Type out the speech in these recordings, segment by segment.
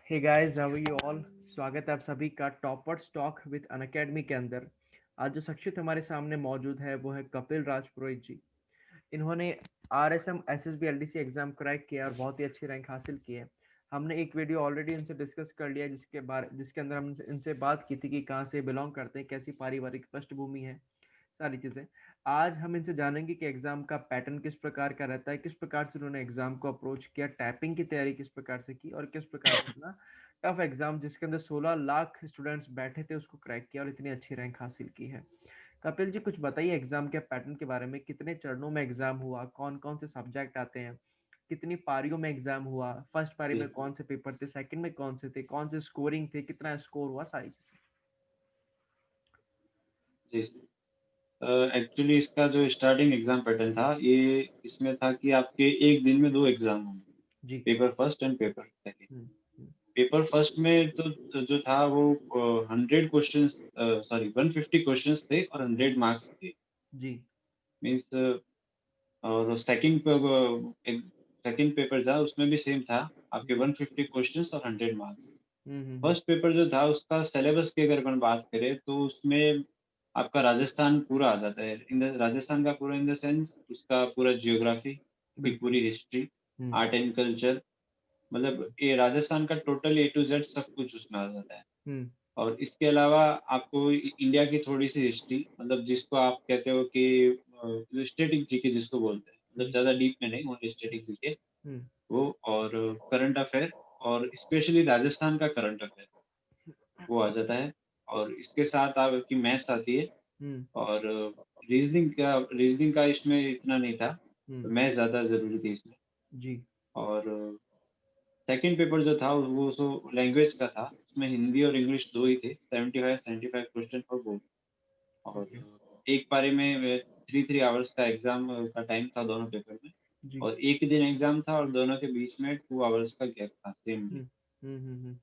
Hey guys, how are you all. स्वागत है आप सभी का टॉपर्स टॉक विद अनअकैडमी के अंदर। आज जो शख्सियत हमारे सामने मौजूद है वो है कपिल राज पुरोहित जी। इन्होंने RSM SSB LDC exam crack किया और बहुत ही अच्छी रैंक हासिल की है। हमने एक वीडियो ऑलरेडी इनसे डिस्कस कर लिया जिसके अंदर हम इनसे बात की थी कि कहाँ से बिलोंग करते हैं, कैसी पारिवारिक पृष्ठभूमि है, सारी चीज़ें। आज हम इनसे जानेंगे कि एग्ज़ाम का पैटर्न किस प्रकार का रहता है, किस प्रकार से उन्होंने एग्ज़ाम को अप्रोच किया, टाइपिंग की तैयारी किस प्रकार से की और किस प्रकार से इतना टफ एग्ज़ाम जिसके अंदर 16 लाख स्टूडेंट्स बैठे थे उसको क्रैक किया और इतनी अच्छी रैंक हासिल की है। कपिल जी, कुछ बताइए एग्ज़ाम के पैटर्न के बारे में। कितने चरणों में एग्ज़ाम हुआ, कौन कौन से सब्जेक्ट आते हैं, कितनी पारियों में एग्ज़ाम हुआ, फर्स्ट पारी में जी, कौन से पेपर थे, सेकंड में कौन से थे, कौन से स्कोरिंग थे, कितना स्कोर हुआ, सारी चीज़ें। जी। एक्चुअली इसका जो स्टार्टिंग एग्ज़ाम पैटर्न था, ये इसमें था कि आपके 1 दिन में 2 एग्ज़ाम होंगे, जी। Paper first and paper second. Hmm. Hmm. Paper first में तो जो था वो 100 क्वेश्चंस 150 क्वेश्चंस थे और 100 मार्क्स थे। जी। मीन्स और सेकंड पेपर था उसमें भी सेम था, आपके जी। 150 क्वेश्चंस और 100 मार्क्स। हम्म। फर्स्ट पेपर जो था उसका सिलेबस की अगर अपन बात करें तो उसमें आपका राजस्थान पूरा आ जाता है। इन द राजस्थान का पूरा इन द सेंस उसका पूरा जियोग्राफी की बिल्कुल। पूरी history, hmm, art and culture, मतलब ये राजस्थान का टोटल ए टू जेड सब कुछ उसमें आ जाता है। हुँ, और इसके अलावा आपको इंडिया की थोड़ी सी हिस्ट्री, मतलब जिसको आप कहते हो कि स्टैटिक जीके जिसको बोलते हैं, मतलब जी, ज़्यादा डीप में नहीं, ओनली स्टैटिक जीके, हुँ, वो और करंट अफेयर और स्पेशली राजस्थान का करंट अफेयर वो आ जाता है। और इसके साथ आपकी मैथ्स आती है हुँ, और रीज़निंग का इसमें इतना नहीं था, हुँ, मैथ्स ज़्यादा ज़रूरी थी इसमें। जी, और सेकंड पेपर जो था वो लैंग्वेज का था, उसमें हिंदी और इंग्लिश 2 ही थे, 75-75 क्वेश्चन फॉर बोथ। और ओके, एक पारी में 3-3 आवर्स का एग्ज़ाम का टाइम था दोनों पेपर में, जी, और एक ही दिन एग्ज़ाम था और दोनों के बीच में 2 आवर्स का गैप था सेम डे। हुँ, हुँ,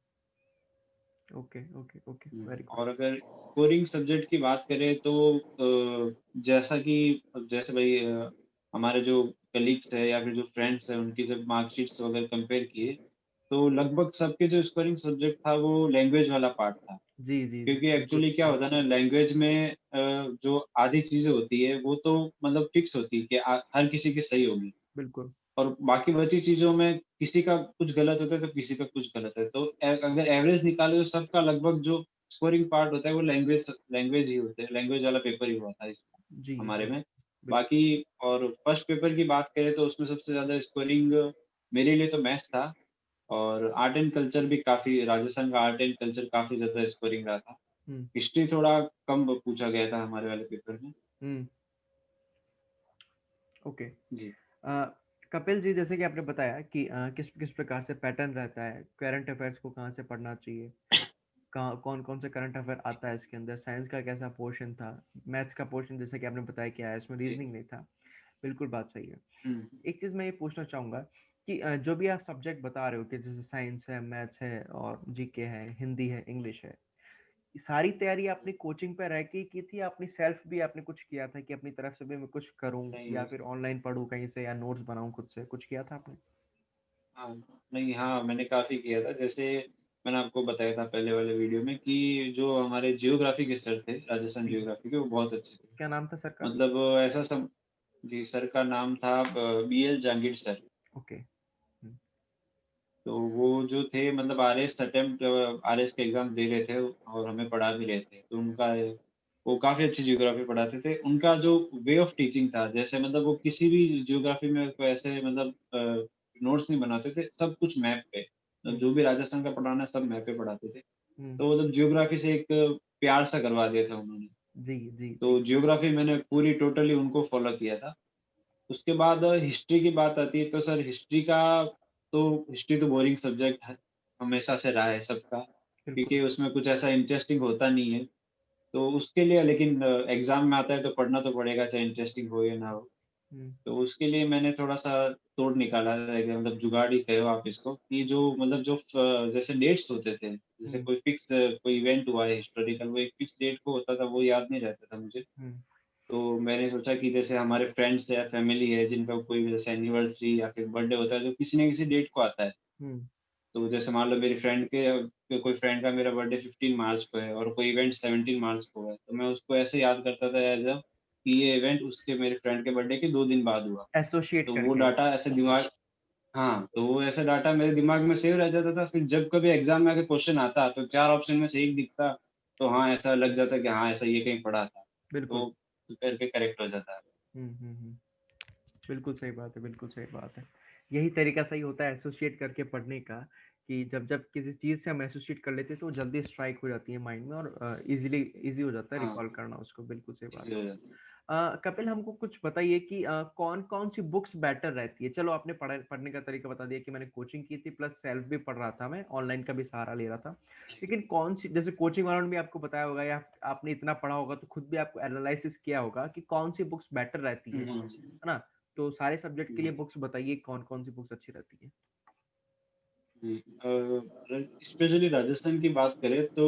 okay, okay, okay, very good. और अगर स्कोरिंग सब्जेक्ट की बात करें तो जैसा कि जैसे भाई हमारे जो कलीग्स हैं या फिर जो फ्रेंड्स हैं उनकी जब मार्कशीट्स वगैरह कंपेयर किए, तो लगभग सबके जो स्कोरिंग सब्जेक्ट था वो लैंग्वेज वाला पार्ट था। जी, जी, जी, क्योंकि बिल्कुल, एक्चुअली क्या होता है ना, लैंग्वेज में जो आधी चीज़ें होती है वो तो मतलब फिक्स होती है कि हर किसी की सही होगी। बिल्कुल, और बाकी बची चीज़ों में किसी का कुछ गलत होता है, तो किसी का कुछ गलत है। तो अगर एवरेज निकाले तो सबका लगभग जो स्कोरिंग पार्ट होता है वो लैंग्वेज लैंग्वेज ही होते हैं, लैंग्वेज वाला पेपर ही हुआ था जी, हमारे जी, में। बिल्कुल, बाकी और फर्स्ट पेपर की बात करें तो उसमें सबसे ज़्यादा स्कोरिंग मेरे लिए तो मैथ्स था, और आर्ट एंड कल्चर भी काफ़ी, राजस्थान का आर्ट एंड कल्चर काफ़ी ज़्यादा स्कोरिंग रहा था। हुँ, हिस्ट्री थोड़ा कम पूछा गया था हमारे वाले पेपर में। हुँ, ओके। जी। अ, कपिल जी, जैसे कि आपने बताया कि किस किस प्रकार से पैटर्न रहता है, करंट अफेयर्स को कहाँ से पढ़ना चाहिए, कहाँ कौन-कौन से करंट अफेयर आता है इसके अंदर, साइंस का कैसा पोर्शन था, मैथ्स का पोर्शन जैसे कि आपने बताया कि आया इसमें जी। रीज़निंग नहीं था। बिल्कुल बात सही है। हुँ। एक चीज़ मैं ये पूछना चाहूँगा कि जो भी आप सब्जेक्ट बता रहे हो कि जैसे साइंस है, मैथ्स है और जीके है, हिंदी है, इंग्लिश है, ये सारी तैयारी आपने कोचिंग पे रह के ही की थी या अपनी सेल्फ भी आपने कुछ किया था कि अपनी तरफ से भी मैं कुछ करूँ या नहीं। फिर ऑनलाइन पढूँ कहीं से या नोट्स बनाऊँ खुद से, कुछ किया था आपने? हाँ, नहीं, हाँ, मैंने काफ़ी किया था। जैसे मैंने आपको बताया था पहले वाले वीडियो में कि जो हमारे जियोग्राफ़ी के सर थे, राजस्थान जी, जियोग्राफ़ी के, वो बहुत अच्छे थे। क्या नाम था सर का? मतलब ऐसा सब। जी, सर का नाम था बीएल जहांगीर सर। ओके। हुँ, तो वो जो थे मतलब आरएस के एग्ज़ाम दे रहे थे और हमें पढ़ा भी रहे थे। तो वो काफ़ी अच्छी जियोग्राफ़ी पढ़ाते थे। उनका जो वे ऑफ टीचिंग था, जैसे मतलब वो किसी भी जियोग्राफ़ी में कोई ऐसे मतलब नोट्स नहीं बनाते थे, सब कुछ मैप पे। हुँ, जो भी राजस्थान का पढ़ाना है सब मैप पे पढ़ाते थे। हुँ, तो मतलब जियोग्राफ़ी से एक प्यार सा करवा दिया था उन्होंने। जी, जी, जी। तो जियोग्राफ़ी मैंने पूरी टोटली उनको फ़ॉलो किया था। उसके बाद हिस्ट्री की बात आती है तो सर हिस्ट्री तो बोरिंग सब्जेक्ट है, हमेशा से रहा है सबका, बिल्कुल। क्योंकि उसमें कुछ ऐसा इंटरेस्टिंग होता नहीं है। तो उसके लिए लेकिन एग्ज़ाम में आता है तो पढ़ना तो पड़ेगा, चाहे इंटरेस्टिंग हो या ना हो। हुँ, तो उसके लिए मैंने थोड़ा-सा तोड़ निकाला है, मतलब जुगाड़ ही कहो आप इसको, कि जो मतलब जो जैसे डेट्स होते थे, जैसे हुँ, कोई इवेंट हुआ है हिस्टोरिकल, वो एक फिक्स डेट को होता था, वो याद नहीं रहता था मुझे। हुँ, तो मैंने सोचा कि जैसे हमारे फ्रेंड्स या फैमिली है जिनका कोई भी जैसे एनिवर्सरी या फिर बर्थडे होता है, जो किसी न किसी डेट को आता है। हुँ, तो जैसे मान लो मेरी फ्रेंड के कोई फ्रेंड का मेरा बर्थडे 15 मार्च को है और कोई इवेंट 17 मार्च को है, तो मैं उसको ऐसे याद करता था एज़ कि ये इवेंट उसके मेरे फ्रेंड के बर्थडे के 2 दिन बाद हुआ। एसोसिएट तो वो करके। डाटा ऐसे दिमाग हाँ, तो वो ऐसा डाटा मेरे दिमाग में सेव रह जाता था, फिर जब कभी एग्ज़ाम में आके क्वेश्चन आता, तो 4 ऑप्शन में से 1 दिखता, तो हाँ, ऐसा लग जाता कि हाँ, ऐसा ये कहीं पढ़ा था। बिल्कुल। तो करके करेक्ट हो जाता है। हुँ। बिल्कुल सही बात है, बिल्कुल सही बात है। यही तरीका सही होता है एसोसिएट करके पढ़ने का, कि जब किसी चीज़ से हम एसोसिएट कर लेते हैं तो वो जल्दी स्ट्राइक हो जाती है माइंड में, और ईज़िली ईज़ी हो जाता है हाँ, रिकॉल करना उसको, बिल्कुल सही बात इज़ी हो है। जाता है। कपिल, हमको कुछ बताइए कि कौन-कौन सी बुक्स बेटर रहती है? चलो, आपने पढ़ने का तरीका बता दिया कि मैंने कोचिंग की थी प्लस सेल्फ भी पढ़ रहा था मैं, ऑनलाइन का भी सहारा ले रहा था। लेकिन कौन-सी, जैसे कोचिंग वालों ने भी आपको बताया होगा या आपने इतना पढ़ा होगा तो खुद भी आपको एनालिसिस किया होगा कि कौन-सी बुक्स बेटर रहती हुँ, है हुँ, ना? तो सारे सब्जेक्ट के लिए हुँ, बुक्स बताइए, कौन-कौन सी बुक्स अच्छी रहती हैं? हुँ। स्पेशली राजस्थान की बात करें तो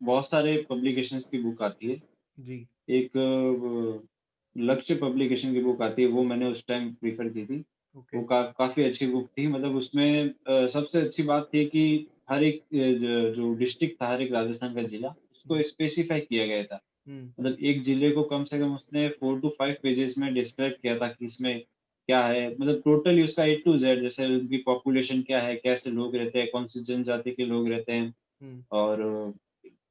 बहुत सारे पब्लिकेशंस की बुक आती है। जी, एक लक्ष्य पब्लिकेशन की बुक आती है, वो मैंने उस टाइम प्रेफ़र की थी। ओके। वो काफ़ी अच्छी बुक थी, मतलब उसमें सबसे अच्छी बात थी कि हर एक जो डिस्ट्रिक्ट था, हर एक राजस्थान का जिला, उसको हुँ, स्पेसिफ़ाई किया गया था। हुँ। मतलब एक जिले को कम से कम उसने 4 टू 5 पेजेज़ में डिस्क्राइब किया था कि इसमें क्या है, मतलब टोटली उसका ए टू ज़ेड, जैसे उनकी पॉपुलेशन क्या है, कैसे लोग रहते हैं, कौन सी जनजाति के लोग रहते हैं हुँ, और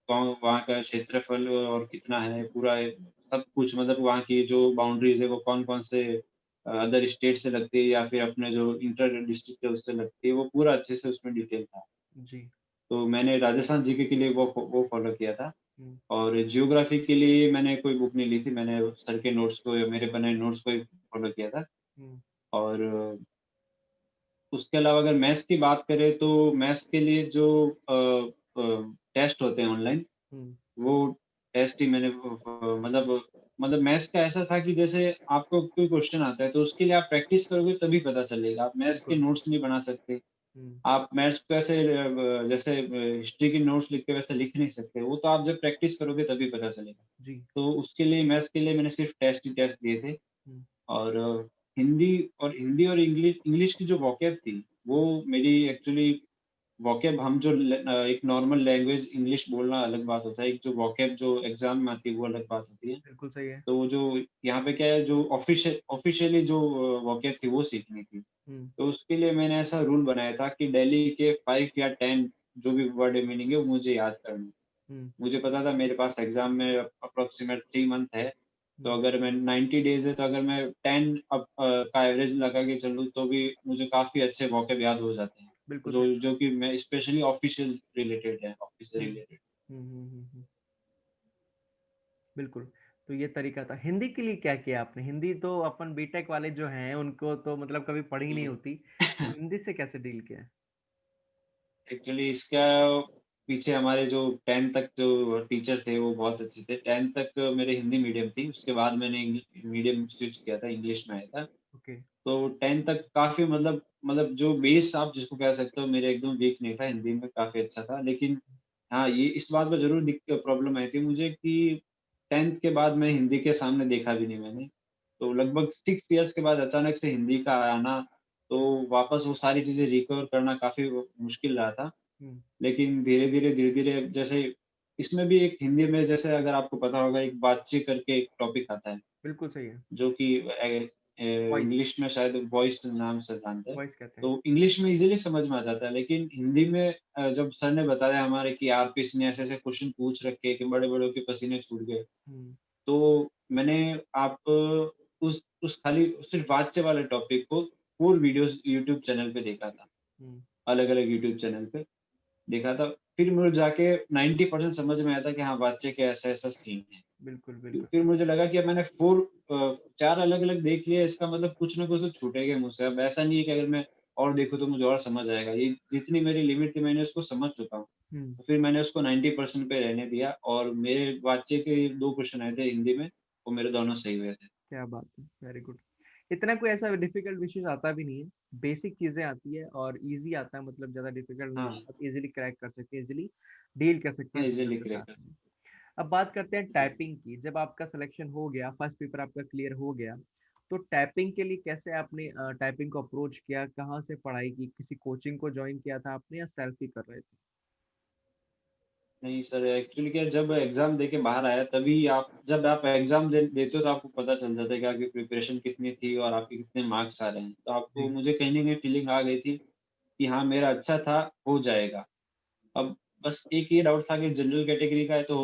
कौन वहाँ का क्षेत्रफल और कितना है, पूरा सब कुछ, मतलब वहाँ की जो बाउंड्रीज़ है वो कौन-कौन से अदर स्टेट से लगती है या फिर अपने जो इंटर डिस्ट्रिक्ट है उससे लगती है, वो पूरा अच्छे से उसमें डिटेल था। जी, तो मैंने राजस्थान जीके के लिए वो फ़ॉलो किया था हुँ, और जियोग्राफ़ी के लिए मैंने कोई बुक नहीं ली थी, मैंने सर के नोट्स को या मेरे बनाए नोट्स को ही फ़ॉलो किया था हुँ, और उसके अलावा अगर मैथ्स की बात करें तो मैथ्स के लिए जो टेस्ट होते हैं ऑनलाइन, हुँ, वो टेस्ट ही मैंने मतलब मैथ्स का ऐसा था कि जैसे आपको कोई क्वेश्चन आता है तो उसके लिए आप प्रैक्टिस करोगे तभी पता चलेगा। आप मैथ्स के बिल्कुल। नोट्स नहीं बना सकते। हुँ, आप मैथ्स को ऐसे जैसे हिस्ट्री की नोट्स लिख के वैसे लिख नहीं सकते। वो तो आप जब प्रैक्टिस करोगे तभी पता चलेगा। जी, तो उसके लिए मैथ्स के लिए मैंने सिर्फ़ टेस्ट ही टेस्ट दिए थे हुँ, और हिंदी और इंग्लिश की जो वोकैब थी, वो मेरी एक्चुअली वोकैब हम जो एक नॉर्मल लैंग्वेज इंग्लिश बोलना अलग बात होता है, एक जो वोकैब जो एग्ज़ाम में आती है वो अलग बात होती है। बिल्कुल सही है। तो वो जो यहाँ पे क्या है, जो ऑफ़िशियली जो वोकैब थी वो सीखनी थी। हुँ, तो उसके लिए मैंने ऐसा रूल बनाया था कि डेली के 5 या 10 जो भी वर्ड मीनिंग है वो मुझे याद करना है। हुँ, मुझे पता था मेरे पास एग्ज़ाम में अप्रॉक्सिमेट 3 मंथ है, तो हुँ, अगर मैं 90 डेज़ है तो अगर मैं 10 का एवरेज लगा के चलूँ तो भी मुझे काफ़ी अच्छे वोकैब याद हो जाते हैं। बिल्कुल जो सही बात। जो कि मैं स्पेशली ऑफ़िशियल रिलेटेड है, ऑफ़िस से हुँ, रिलेटेड। हुँ। बिल्कुल, तो ये तरीका था। हिंदी के लिए क्या किया आपने? हिंदी तो अपन बीटेक वाले जो हैं, उनको तो मतलब कभी पढ़ी ही नहीं हुँ। होती। तो हिंदी से कैसे डील किया? एक्चुअली इसका पीछे हमारे जो 10th तक जो टीचर थे वो बहुत अच्छे थे। 10th तक मेरे हिंदी मीडियम थी, उसके बाद मैंने मीडियम स्विच किया था, इंग्लिश में आया था। ओके। तो 10th तक काफ़ी मतलब जो बेस आप जिसको कह सकते हो मेरा एकदम वीक नहीं था, हिंदी में काफ़ी अच्छा था। लेकिन हाँ, ये इस बात में ज़रूर प्रॉब्लम आई थी मुझे कि 10th के बाद मैं हिंदी के सामने देखा भी नहीं मैंने। तो लगभग 6 इयर्स के बाद अचानक से हिंदी का आना, तो वापस वो सारी चीज़ें रिकवर करना काफ़ी मुश्किल रहा था। हुँ, लेकिन धीरे-धीरे जैसे इसमें भी एक हिंदी में, जैसे अगर आपको पता होगा, एक बातचीत करके एक टॉपिक आता है, बिल्कुल सही है। जो कि वॉइस, इंग्लिश में शायद वॉइस नाम से जानते हैं। वॉइस कहते हैं। तो इंग्लिश में ईज़िली समझ में आ जाता है, लेकिन हिंदी में जब सर ने बताया हमारे कि आरपीएस ने ऐसे-ऐसे क्वेश्चन पूछ रखे कि बड़े-बड़ों के पसीने छूट गए। हुँ, तो मैंने आप उस खाली सिर्फ़ वाच्य वाले टॉपिक को 4 वीडियोज़ यूट्यूब चैनल पे देखा था, हुँ, अलग-अलग यूट्यूब चैनल पे देखा था। फिर मुझे जाके 90% समझ में आया था कि हाँ, वाच्य के ऐसा-ऐसा सीन है। बिल्कुल, फिर बिल्कुल। फिर मुझे लगा कि अब मैंने 4 अलग-अलग देख लिए, इसका मतलब कुछ ना कुछ तो छूटेगा मुझसे। अब ऐसा नहीं है कि अगर मैं और देखूँ तो मुझे और समझ आएगा। ये जितनी मेरी लिमिट थी मैंने उसको समझ चुका हूँ। हुँ, तो फिर मैंने उसको 90% पे रहने दिया और मेरे वाच्य के 2 क्वेश्चन आए थे हिंदी में, वो मेरे दोनों सही हुए थे। क्या बात है! Very good. इतना कोई ऐसा डिफिकल्ट विषय आता भी नहीं है। बेसिक चीज़ें आती है और ईज़ी आता है, मतलब ज़्यादा डिफिकल्ट नहीं हाँ, आता। आप ईज़िली क्रैक कर सकते हैं, ईज़िली डील कर सकते हाँ, हैं चीज़ों इज़िली के क्रैक साथ कर में। सकते अब बात करते हैं जी। टाइपिंग की। जब आपका सिलेक्शन हो गया, फर्स्ट पेपर आपका क्लियर हो गया, तो टैपिंग के लिए कैसे आपने टाइपिंग को अप्रोच किया, कहाँ से पढ़ाई की, किसी कोचिंग को ज्वाइन किया था आपने या सेल्फ ही कर रहे थे? नहीं सर, एक्चुअली क्या, जब एग्ज़ाम देके बाहर आया तभी आप, जब आप एग्ज़ाम देते हो तो आपको पता चल जाता है कि आपकी प्रिपरेशन कितनी थी और आपके कितने मार्क्स आ रहे हैं। तो आपको, जी। मुझे कहीं न कहीं फीलिंग आ गई थी कि हाँ, मेरा अच्छा था, हो जाएगा। अब बस एक ये डाउट था कि जनरल कैटेगरी का है तो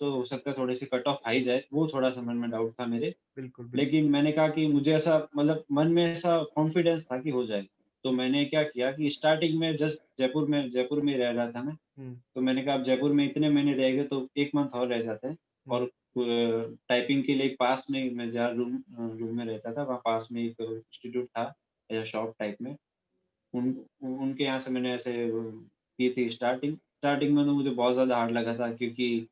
हो सकता है थोड़ी-सी कट ऑफ हाई जाए, वो थोड़ा-सा मन में डाउट था मेरे। बिल्कुल, बिल्कुल। लेकिन मैंने कहा कि मुझे ऐसा, मतलब मन में ऐसा कॉन्फिडेंस था कि हो जाएगा। तो मैंने क्या किया कि स्टार्टिंग में जस्ट जयपुर में रह रहा था मैं। हुँ, तो मैंने कहा अब जयपुर में इतने महीने रह गए तो 1 मंथ और रह जाते हैं। हुँ, और टाइपिंग के लिए पास में, मैं जहाँ रूम में रहता था वहाँ पास में एक इंस्टीट्यूट था, या शॉप टाइप में। उन उनके यहाँ से मैंने ऐसे की थी स्टार्टिंग। स्टार्टिंग में तो मुझे बहुत ज़्यादा हार्ड लगा था, क्योंकि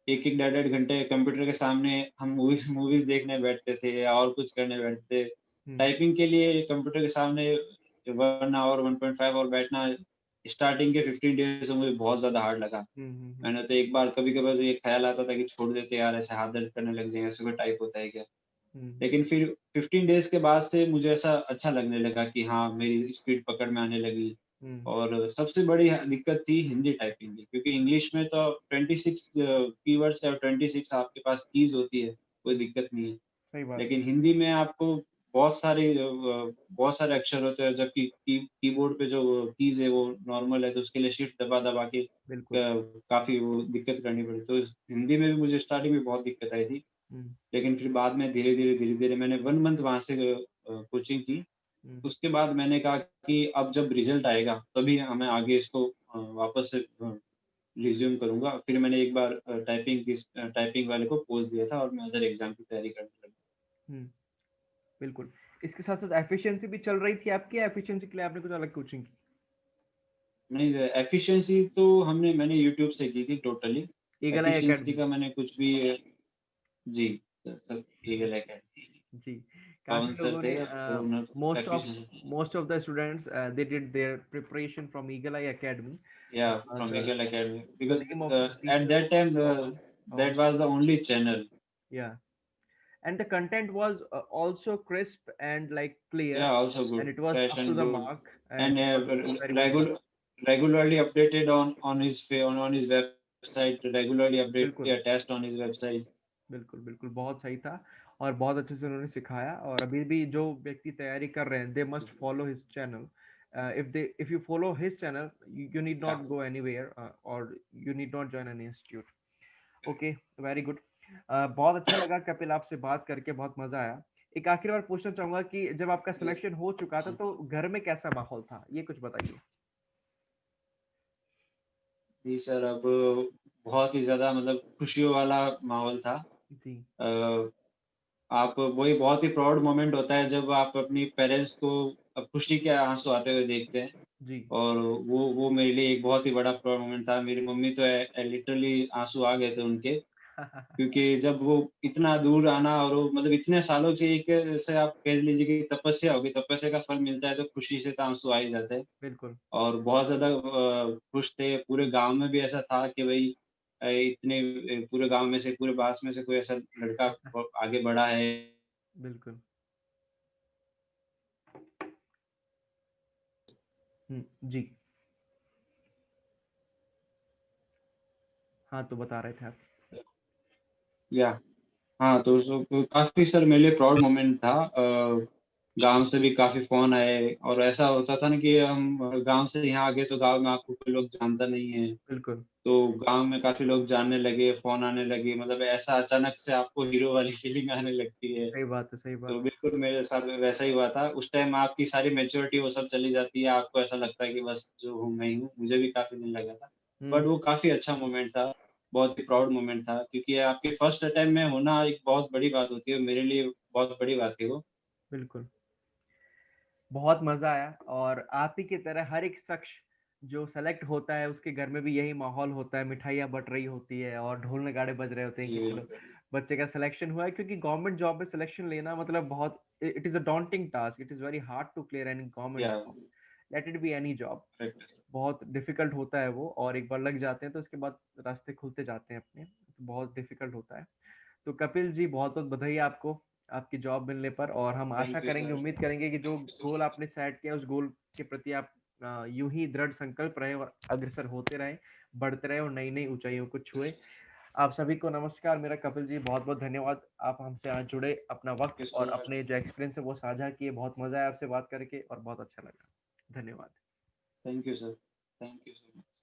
1-1 डेढ़-डेढ़ घंटे कंप्यूटर के सामने हम मूवीज़ मूवीज़ देखने बैठते थे या और कुछ करने बैठते थे। हुँ, टाइपिंग के लिए कंप्यूटर के सामने 1 आवर, 1.5 आवर बैठना स्टार्टिंग के 15 डेज़ में मुझे बहुत ज़्यादा हार्ड लगा। हुँ, हुँ, हुँ, मैंने तो एक बार, कभी-कभार तो ये ख़्याल आता था कि छोड़ देते यार, ऐसे हाथ दर्द करने लग जाएँगे, ऐसे कोई टाइप होता है क्या? हुँ, लेकिन फिर 15 डेज़ के बाद से मुझे ऐसा अच्छा लगने लगा कि हाँ, मेरी स्पीड पकड़ में आने लगी। हुँ, और सबसे बड़ी दिक्कत थी हिंदी टाइपिंग की, क्योंकि इंग्लिश में तो 26 कीवर्ड्स या 26 आपके पास कीज़ होती है, कोई हुँ, दिक्कत नहीं है। सही बात। लेकिन हिंदी में आपको बहुत सारे अक्षर होते हैं, जबकि कीबोर्ड पे जो कीज़ है वो नॉर्मल है, तो उसके लिए शिफ्ट दबा-दबा के बिल्कुल। काफ़ी वो दिक्कत करनी पड़ी। तो हिंदी में भी मुझे स्टार्टिंग में बहुत दिक्कत आई थी। हुँ, लेकिन फिर बाद में धीरे-धीरे मैंने 1 मंथ वहाँ से कोचिंग की। हुँ, उसके बाद मैंने कहा कि अब जब रिज़ल्ट आएगा तभी मैं आगे इसको वापस से रिज़्यूम करूँगा। फिर मैंने एक बार टाइपिंग वाले को पोस्ट दिया था और मैं अदर एग्ज़ाम की तैयारी करने लगा। हुँ, बिल्कुल। इसके साथ-साथ एफिशिएंसी भी चल रही थी आपकी या एफिशिएंसी के लिए आपने कुछ अलग कोचिंग की? नहीं, एफ़िशिएंसी तो मैंने यूट्यूब से की थी टोटली। ईगल आई एफ़िशिएंसी अकेडमी। का मैंने कुछ भी जी, सर ईगल अकेडमी, जी, काफ़ी पवन सर लोगों थे, ने तो उन्होंने efficiency, most of the students they did there preparation from eagle I academy. yeah, from the eagle academy, the because name of the at teacher that time Pawan. that was the only channel. Yeah, and the content was also crisp and like clear, Yeah, also and good, it was fresh up to and the good, mark, and and it was very well done. regularly updated on his website. Regularly update, बिल्कुल, yeah, test on his website. बिल्कुल, बिल्कुल, बहुत सही था और बहुत अच्छे से उन्होंने सिखाया और अभी भी जो व्यक्ति तैयारी कर रहे हैं, they must follow his channel. If you follow his channel, you need Yeah. Not go anywhere और you need not join any institute. Okay, very good. बहुत अच्छा लगा कपिल आपसे बात करके, बहुत मजा आया। एक आखिरी बार पूछना चाहूंगा कि जब आपका सिलेक्शन हो चुका था तो घर में कैसा माहौल था, ये कुछ बताइए। जी सर, अब बहुत ही ज़्यादा, मतलब खुशियों वाला माहौल था। जी। अ, आप वही, बहुत ही प्राउड मोमेंट होता है जब आप अपनी पेरेंट्स को अब खुशी के आँसू आते हुए देखते हैं। जी। और वो मेरे लिए एक बहुत ही बड़ा प्राउड मोमेंट था। मेरी मम्मी तो लिटरली आँसू आ गए थे उनके, क्योंकि जब वो इतना दूर आना और वो, मतलब इतने सालों से एक, जैसे आप कह लीजिए कि तपस्या होगी, तपस्या का फल मिलता है तो खुशी से तो आँसू आ ही जाते हैं। बिल्कुल। और बहुत ज़्यादा खुश थे। पूरे गाँव में भी ऐसा था कि भई इतने पूरे गाँव में से, पूरे बास में से कोई ऐसा लड़का आगे बढ़ा है। बिल्कुल। जी। हाँ, तो बता रहे थे आप। या हाँ, तो काफ़ी सर मेरे लिए प्राउड मोमेंट था। गाँव से भी काफ़ी फ़ोन आए और ऐसा होता था ना कि हम गाँव से यहाँ आ गए तो गाँव में आपको कोई लोग जानता नहीं है। बिल्कुल। तो गाँव में काफ़ी लोग जानने लगे, फ़ोन आने लगे, मतलब ऐसा अचानक से आपको हीरो वाली फीलिंग आने लगती है। सही बात है, सही तो बात। बिल्कुल मेरे साथ में वैसा ही हुआ था। उस टाइम आपकी सारी मैच्योरिटी वो सब चली जाती है, आपको ऐसा लगता है कि बस जो हूँ मैं ही हूँ। मुझे भी काफ़ी दिन लगा था। हुँ, बट वो काफ़ी अच्छा मोमेंट था, बहुत ही प्राउड मोमेंट था, क्योंकि आपके फर्स्ट अटेम्प्ट में होना एक बहुत बड़ी बात होती है। मेरे लिए बहुत बड़ी बात थी वो। बिल्कुल। बहुत मज़ा आया और आप ही की तरह हर एक शख्स जो सेलेक्ट होता है उसके घर में भी यही माहौल होता है, मिठाइयाँ बँट रही होती है और ढोल नगाड़े बज रहे होते हैं कि जी, चलो बच्चे का सिलेक्शन हुआ है, क्योंकि गवर्नमेंट जॉब में सिलेक्शन लेना मतलब बहुत it is a daunting task, it is very hard to clear any government या job, let it be any job. Correct. बहुत डिफिकल्ट होता है वो और एक बार लग जाते हैं तो उसके बाद रास्ते खुलते जाते हैं अपने, तो बहुत डिफिकल्ट होता है। तो कपिल जी बहुत-बहुत बधाई आपको। आपकी जॉब मिलने पर, और हम आशा थैंक यू करेंगे, सर। उम्मीद करेंगे कि जो thank you so goal much. आपने सेट किया उस गोल के प्रति आप यूं ही दृढ़ संकल्प रहे और अग्रसर होते रहे, बढ़ते रहे और नई नई ऊंचाइयों को छुए। आप सभी को नमस्कार। मेरा कपिल जी, बहुत बहुत धन्यवाद, आप हमसे आज जुड़े, अपना थैंक यू वक्त सो और मच। अपने जो एक्सपीरियंस है वो साझा किए। बहुत मजा आया आपसे बात करके और बहुत अच्छा लगा। धन्यवाद। Thank you sir. Thank you so much.